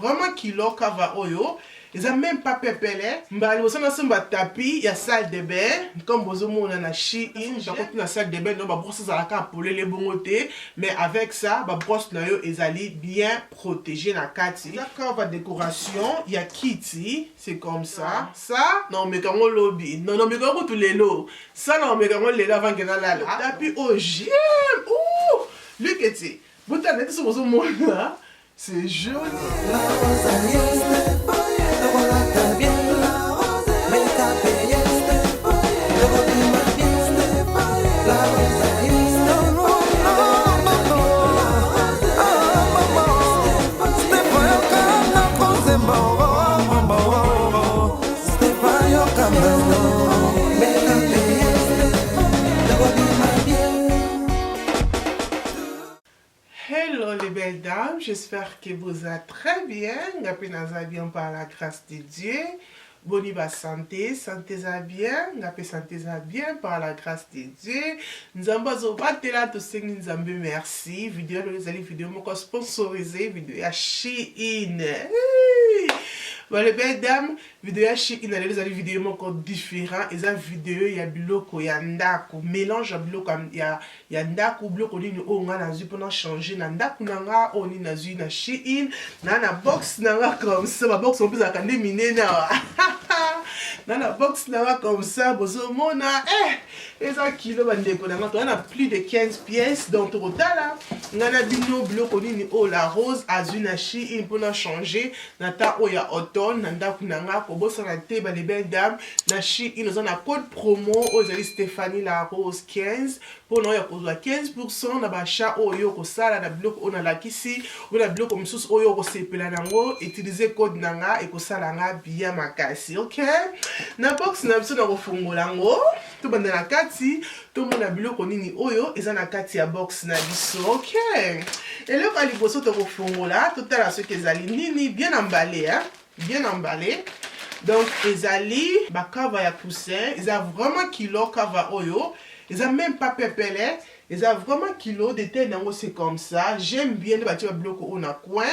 vraiment kilo kava oyo. Ils ont même pas pépélé. Mbali boso na somba tapis, il y a salle de bain. Comme bozo mona na Shein, j'ai côté na salle de bain, non ba brosse ça la ka pour les bongoté, mais avec ça, ba brosse na yo ezali bien protégé na kati. D'accord, va décoration, il y a Kitty, c'est comme ça. Ça, non mais quand on lobby. Non mais quand on tous les lots. Ça non mais quand on les avant que na la. Tapis au gym. Ouh! Lui que tu. Bouta net sur bozo mona. C'est joli. Hello les belles dames, j'espère que vous êtes très bien. Ngapi naza bien par la grâce de Dieu. Boni ba santé, santé za bien. Ngapi santé za bien par la grâce de Dieu. Nzamba zo batela to sengi nzambe merci. Vidéo les ali vidéo moko sponsorisé vidéo ya Shein. Bon les belles dames, vidéo ya Shein les ali vidéo moko différent. Eza vidéo ya biloko ya ndako, mélange ya biloko ya ndako biloko nini o nga nazu pendant changer na ndako nanga oni nazu na Shein na box nanga comme ça, ma box on peut akande minena. Dans la box là comme ça, bozo mona eza kilo bandeko nanga to na plus de 15 pièces donc total là ngana bino biloko nini o la rose azuna Shein pour changer na ta o ya automne na ndako nanga ko bosana te ba les belles dames na Shein nous on a code promo ozali Stéphanie la rose 15 pour nous ya kozwa 15% na bacha oyo ko sala na biloko ona lakisi ou na biloko misusu oyo ko sepela nango utiliser code nanga e ko sala nga bien makasi. OK, na box na biso na kofungola ngo to banda na kati to mona biloko nini oyo eza na kati ya box na biso. OK, eloko ali boso to kofungola totala ce que ezali nini bien emballé bien emballé. Donc ezali ba kava ya poussin, eza vraiment kilo kava oyo, eza même pas pépélé. Ils ont vraiment kilo de tête nango, c'est comme ça. J'aime bien les bâtiments blocs on a coin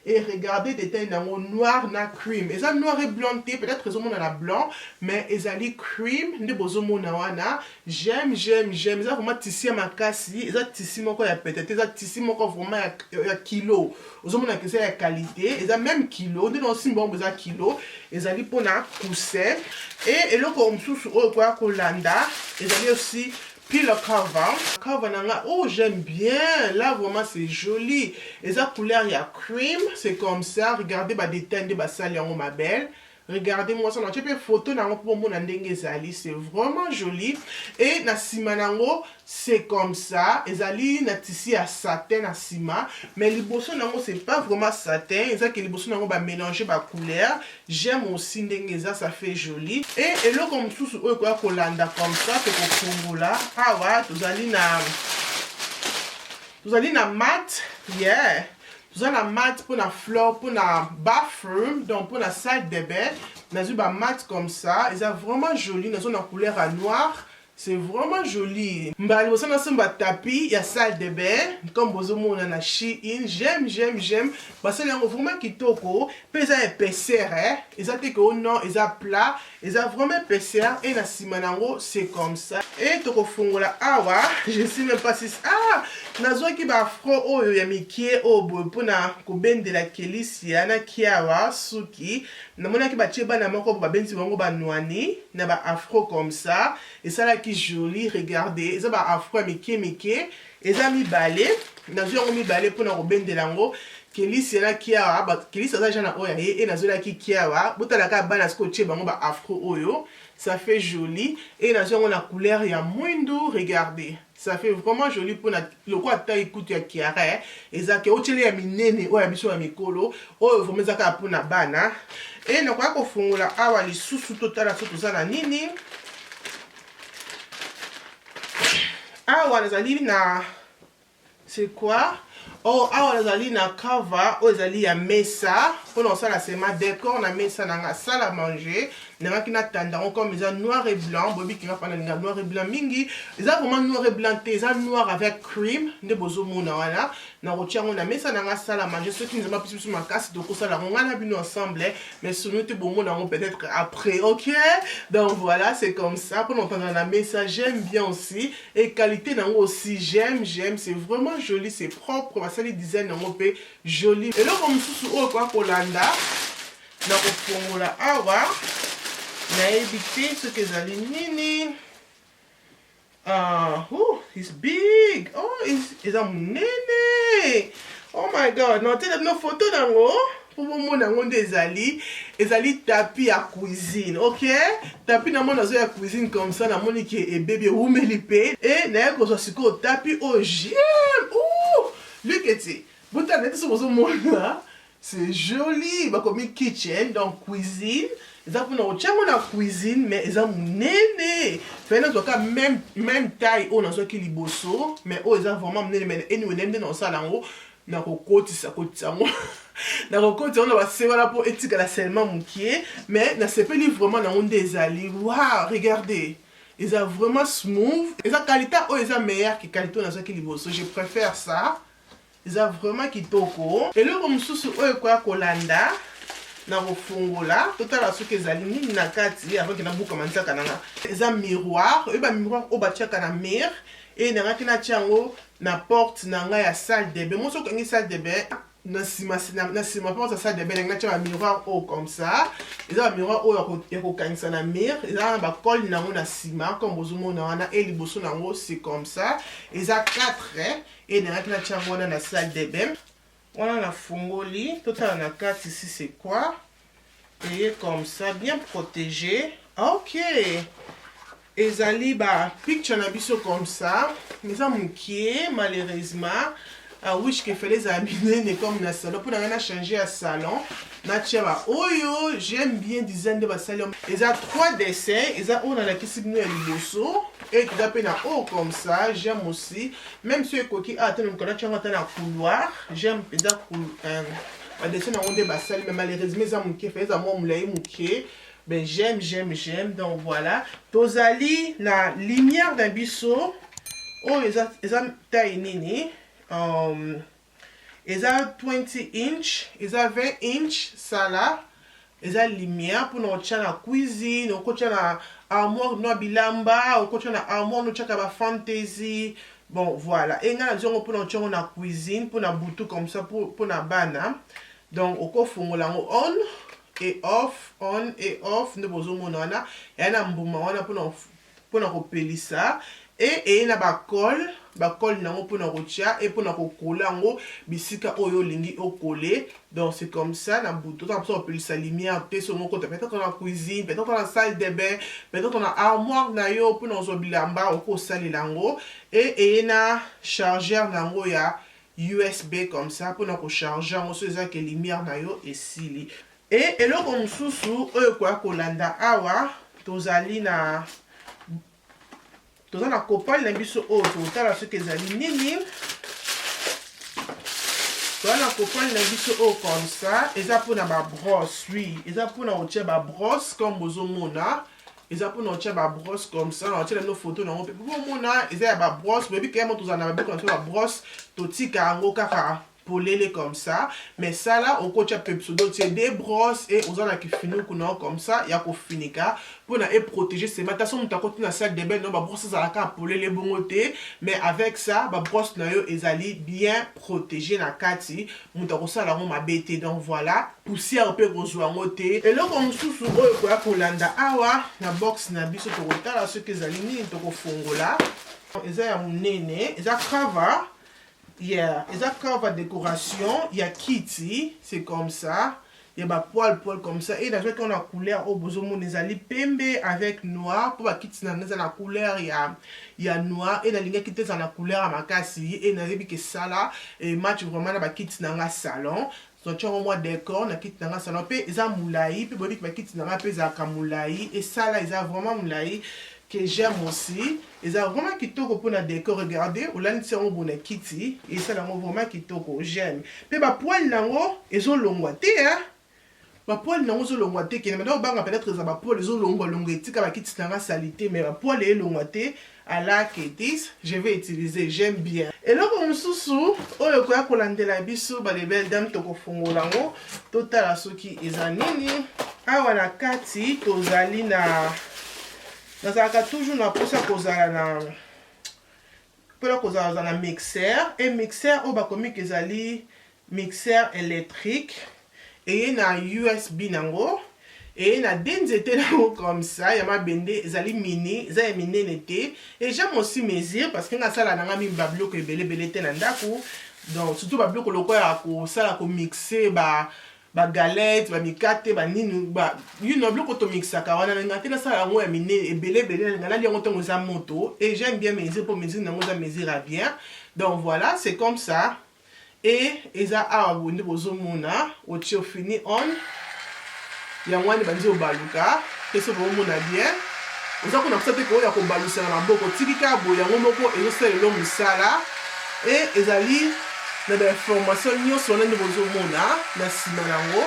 et regardez des têtes nango noir na cream. Ils ont noir et blanc peut-être ils ont la blanc mais ils ont les cream de bozo mona wana. J'aime. Ils ont vraiment tissu à ma casse. Ils ont tissu mon quoi ya peut-être. Ils ont tissu mon quoi vraiment ya kilo. Ils ont mon que c'est la qualité. Ils ont même kilo. De non si bon ils ont kilo. Ils ont pour na coussin et le comme sous quoi kolanda. Ils ont aussi puis le kava nanga, oh j'aime bien, là vraiment c'est joli. Et ça couleur il y a cream, c'est comme ça. Regardez bah détail de basali en ma belle. Regardez-moi ça, j'ai fait photo nango pour mon ndenge zali, c'est vraiment joli. Et na sima nango, c'est comme ça. Ezali na tissu à satin na sima, mais liboso nango c'est pas vraiment satin, et ça que liboso nango ba mélanger ba couleur. J'aime aussi ndenge ça fait joli. Et là comme sous oyo quoi kolanda comme ça, c'est pour Congo là. Ah ouais, vous allez na mat, yeah. Vous avez la mat pour la fleur, pour la bathroom, donc pour la salle de bain. Nous avons une mat comme ça. Ils sont vraiment jolis. Nous avons une couleur à noir. C'est vraiment joli. Mbali boso na somba tapis, il y a salle de bain. Comme bozo mona na Shein, j'aime. Parce que c'est vraiment kitoko. Puis ça épaisseur, ils ont que non, ils ont plat, ils ont vraiment épaisseur et na simanango, c'est comme ça. Et toko fungola awa, je sais même pas si nazo ki ba fro oyo ya mikie obo pona ko bende la kelisi yana kiawa suki. Na mona ki ba cheba na moko ba benzi bango ba noani na ba afro comme ça. Et ça là qui joli, regardez, ça va afro mikie et ça mi balé, nazo yango mi balé pona ko bende lango. Kelisi yana kiawa, ba kelisi za jana oya et nazo la ki kiawa, botala ka bana sko cheba bango ba afro oyo. Ça fait joli et nazo yango la couleur ya mwindu, regardez. Ça fait vraiment joli pour le quoi taille écoute ya kiara et ça que otele ya minene o ya biso ya mikolo o vraiment ça ka pour na bana et na kwa ko fungola awa lisusu totala so tozana nini awa nazali na c'est quoi Oh, awa nazali na cover, oyo ezali ya mesa, pour non ça la sema décor na mesa na salle à manger, na ki na tanda comme ça noir et blanc, bobi ki va prendre noir et blanc mingi, ça vraiment noir et blanc, ça noir avec cream, ne bozo mona wana, na rotia na mesa na salle à manger, ceux qui nous ont pas plus sur ma casse donc ça la on a bien ensemble, mais sur nous te bon mona peut-être après, OK? Donc voilà, c'est comme ça pour entendre la mesa, j'aime bien aussi et qualité na aussi j'aime, c'est vraiment joli, c'est propre. Les design na ngope joli eloko mosusu oyo kwa kolanda na kofongola awa nayebi te soki ezali nini. It's big. Eza monene. Oh my god, notele no photo nango po bomona ngo nde ezali tapis ya cuisine, OK? Tapis na mona zo ya cuisine comme ça na moni ki ebebe umeli pe et na yako so siko tapis j'aime. Look at it. C'est joli. Comme kitchen, donc cuisine. Ils ont une cuisine, mais ils ont une même taille. On a ce qui est bosso, mais ils ont vraiment une salon. Na kokoti sa kotisango na kokoti on va se voilà pour éthique la seulement moukié mais na sepeli vraiment na on des ali. Waouh, regardez. Ils ont vraiment smooth. Ils ont qualité ils ont meilleur que qualité na ce qui est bosso. Je préfère ça. Ils ont vraiment kitoko. Et le mosusu oyo kwa kolanda na kofungola totala soki ezali nini na kati avant que na buka manzaka nanga. Eza miroir, ba miroir o batiaka na mur et na kina tiango na porte nanga ya salle de bain. Moi soki ngi salle de bain na sima porte salle de bain na tia miroir o comme ça. Eza miroir o ya ko kanisa na mur, eza ba colle nango na sima comme bozomona wana et liboso nango c'est comme ça. Eza 4 et na kina tiango na salle de bain. On a la fongoli, tout à la carte ici c'est quoi? Et comme ça, bien protégé. Ok. Et zali ba picture na biso comme ça. Mais ça moukié malheureusement. Ah oui, je fais les habits comme na salon pour n'a changer à salon. Na tchaba oyo, j'aime bien design de ba salon. Ils a 3 dessins, ils a on a la kisi nous liboso et qui d'après na haut comme ça, j'aime aussi. Même si coquille a tenu qu'on a tchaba dans couloir, j'aime déjà ba dessin na on de ba salon mais malheureusement ça moukié fait ça moi moulay moukié. Ben j'aime donc voilà. Tozali la lumière d'un biseau. Oh, ils ont taille nini. Ils ont 20 inch, ils ont 20 inch, ça là. Ils ont lumière pour nous la cuisine, nous coach la armoire no bilamba, nous coach la armoire nous chaka ba fantasy. Bon voilà. Et nga nous pour nous la cuisine, pour na boutou comme ça pour na bana. Donc au ko fungola on et off, on et off, nous besoin monana. Et na mbuma wana pour na kopelisa. Et na ba colle nango pour na rotia et pour na kokola ngo bisika oyo lingi okole. Donc c'est comme ça na bouton comme ça on peut sa lumière te sur mon côté peut-être dans la cuisine, peut-être dans la salle de bain, peut-être dans la armoire na yo pour nos bilamba oko sali lango et na chargeur nango ya USB comme ça pour na ko charger ngo so ça que lumière na yo et sili. Et le comme susu oyo kwa kolanda awa tozali na tozana kopal na biso o totala soki ezali nini. Tozana kopal na biso o comme ça, eza pona ba brosse, oui, eza pona otia ba brosse comme bozomona, eza pona otia ba brosse comme ça, on otia nos photos na pe bomona, eza ya ba brosse, bebi kemo tozana ba biko ba brosse, totika ngo kaka polele comme ça, mais ça là au coach pepsodo c'est des brosses et aux a qui finit comme ça ya ko finika pour na et protéger ces matations on t'a continué la salle de bain non ba brosse ça la polele bongoté mais avec ça ba brosse na yo ezali bien protégé na kati on t'a ça la ma bête donc voilà poussière peu rejoint ngoté et là comme sous ko ya kolanda awa na box na biso to kotala ce que ezali ni to ko fongola eza ya munene eza cover. Yeah, et ça quand on va décoration, il y a kitty, c'est comme ça. Il y a bah poil comme ça et dans qu'on a couleur au bozomo les ali pembe avec noir pour bah kitty dans la couleur il y a noir et dans les qui était dans la couleur à makasi et dans les que ça là et match vraiment bah kitty dans la salon. Donc tu as au moins décor na kitty dans la salon pe za moulai pe body bah kitty dans la pe za kamulai et ça là ils a vraiment moulai que j'aime aussi. Ils ont vraiment kitoko pour la décor. Regardez, ou là, ils ont bon kitty. Et ça, vraiment kitoko. J'aime. Mais bah, poil, ils ont longuaté, hein. Bah, poil, ils ont longuaté. Qui maintenant, peut-être que ça poil, ils ont longuaté. Qui va quitter la salité. Mais bah, poil, ils ont longuaté. À la kétis, je vais utiliser. J'aime bien. Et là, comme sous-sous, oh, le quoi pour l'andela biso, bah, les belles dames, toko fongolango. Total à ceux qui ils en nini. Ah, voilà, Kati, tozali na. Nazalaka toujours na posa kozala na pela kozala na mixeur et mixeur o bakomi kezali mixeur électrique et na USB nango et na denzete nango comme ça ya mabende ezali mini za ya minene te et j'aime aussi mesure parce que ngasala nanga mi babiloko ebele bele te na ndako donc surtout babiloko lokola ko sala ko mixer ba galette ba mikate ba nini ba you biloko to mixaka wana nga te na sala yango ya mine ebele bele nga na liango ntongo za moto et j'aime bien mesure pour mesure nango za mesure bien donc voilà c'est comme ça et eza awa bonde bozomona otie fini on yango wana banzi obaluka peso bomona bien oza kuna kusate ko ya kobalusa na maboko tikika bo yango moko ezosalelo musala et ezali na ba information nyonso wana nde bozomona na sima nango.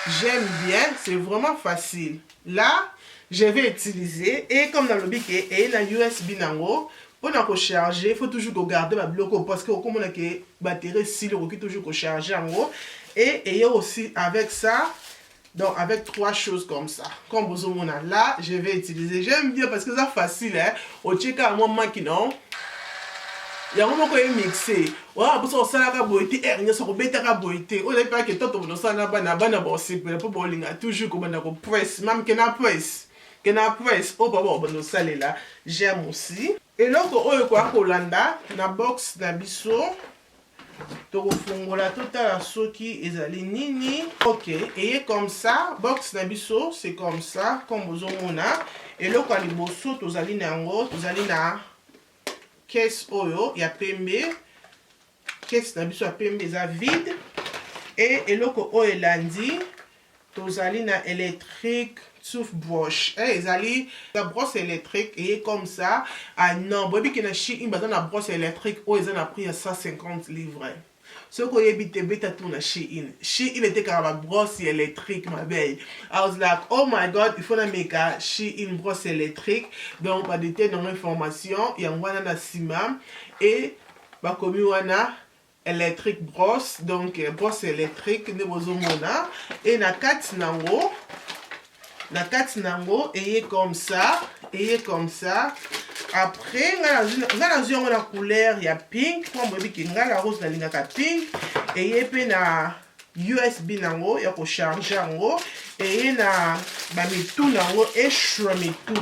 J'aime bien, c'est vraiment facile. Là, je vais utiliser et comme dans le bic et la USB nango pour na recharger, il faut toujours garder ma bloc parce que comme on a que batterie si le qui toujours recharger en gros et aussi avec ça. Donc avec trois choses comme ça. Comme bozomona là, je vais utiliser. J'aime bien parce que c'est facile hein. Au check à moi makinon. Yango moko e mixé wa boso sala ka boité ernya so beta ka boité o pas que toto bono sala bana bo simple po bolinga toujours ko bana ko press même que na press o baba bono sala là j'aime aussi et donc o ko akolanda na box na biso to ko fongola total soki ezali nini. OK et comme ça box na biso c'est comme ça comme bozomona et loko ali boso tozali nango tozali na caisse oyo ya pembe caisse na biso ya pembe eza vide et eloko oyo elandi tozali na électrique toothbrush ezali la brosse électrique et comme ça ah non bobi ki na Shein baza na brosse électrique oyo eza na prix ya 150 livres ce qu'on évite beta tout na Shein était comme la brosse électrique ma belle. I was like oh my god il faut na make a Shein brosse électrique donc pas de telle information yango wana na sima et ba komi wana électrique brosse donc brosse électrique ne bozomona et na kati nango et comme ça après nga na la couleur ya pink pour moi ki nga la rose na lingaka pink et pe na USB nango ya ko charger nango et na ba mitu nango mitu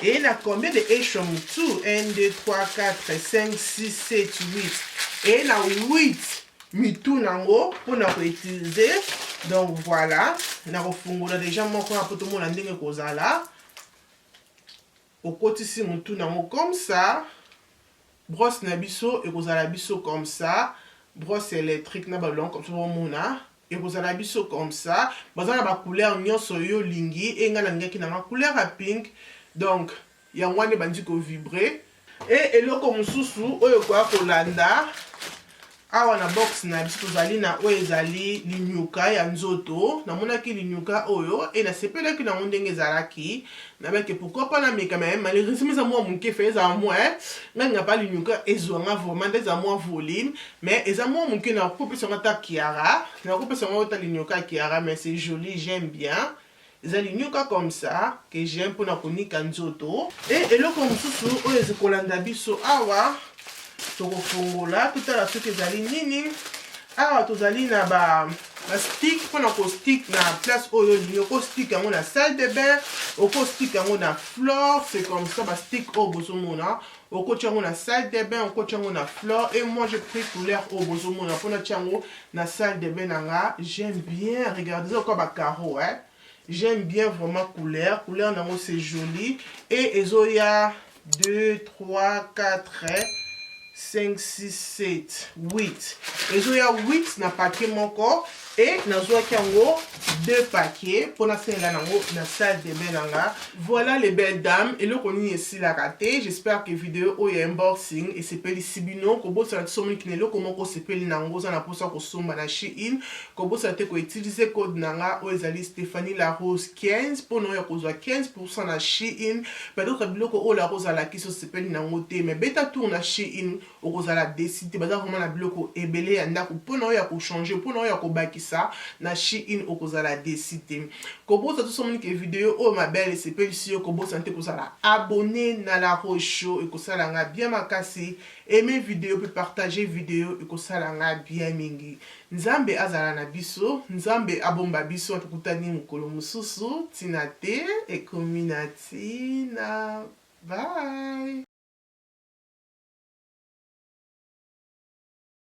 et na combien de mitu 1 2 3 4 5 6 7 8 et na 8 mitu nango pour na ko utiliser donc voilà na kofungola déjà moko na poto mona ndenge kozala okotisi mutu nango comme ça brosse na biso ekozala biso comme ça brosse électrique na balon comme ça mona ekozala biso comme ça bazana ba couleur nyonso yo lingi e nga nangaki na couleur à pink donc yango wana bandi ko vibrer et eloko mususu oyo kwa kolanda awa na box na biso tozali na oyo ezali linyuka ya nzoto namonaki linyuka oyo e nasepelaki nango ndenge ezalaki nabaki pourquoi pas na meka mais malheureusement eza mwa moke fe eza mwa ngai nga pa linyuka ezwanga vraiment nde eza mwa volume mais eza mwa moke na kopesa nga ta kiara na kopesa nga ta linyuka kiara mais c'est joli j'aime bien eza linyuka comme ça que j'aime pour na konika nzoto et eloko mosusu oyo ezikolanda biso awa tokofongola totala soki ezali nini awa tozali na ba stick mpona stick na place oyo olingi oko stick yango na salle de bain oko stick yango na floor c'est comme ça ba stick oyo bozomona oko tia yango na salle de bain oko tia yango na floor et moi j'ai pris couleur oyo bozomona mpona tia yango na salle de bain nanga j'aime bien regardez encore ba carreau hein j'aime bien vraiment couleur nango c'est joli et ezoya 2 3 4 5, 6, 7, 8. Et il y a 8 na paquet moko et na zo yango 2 paquets pour la salle de bain. Voilà les belles dames et le connu ici la raté. J'espère que vidéo ou unboxing et c'est peli sibino ko bo sa somi kinelo comment ko se peli nango za na posa ko somba na Shein ko bo sa te ko utiliser code nanga o ezali Stéphanie la Rose 15 pour no ya ko 15% na Shein. Peut-être biloko o la Rose la kiso se peli nango te mais beta tour na Shein o ko za la décider baza vraiment na biloko ebele ya ndako pour no ya ko changer pour no ya ko bakisa na Shein o ko za la décider. Ko bo sa to somi ke vidéo o ma belle se peli si ko bo santé ko za la abonner na la Rose Show et ko ça la bien makasi aimer vidéo puis partager vidéo et ko ça la bien mingi. Nzambe azala na biso, nzambe abomba biso tukutani mukolo mususu tina te e kominatina. Bye.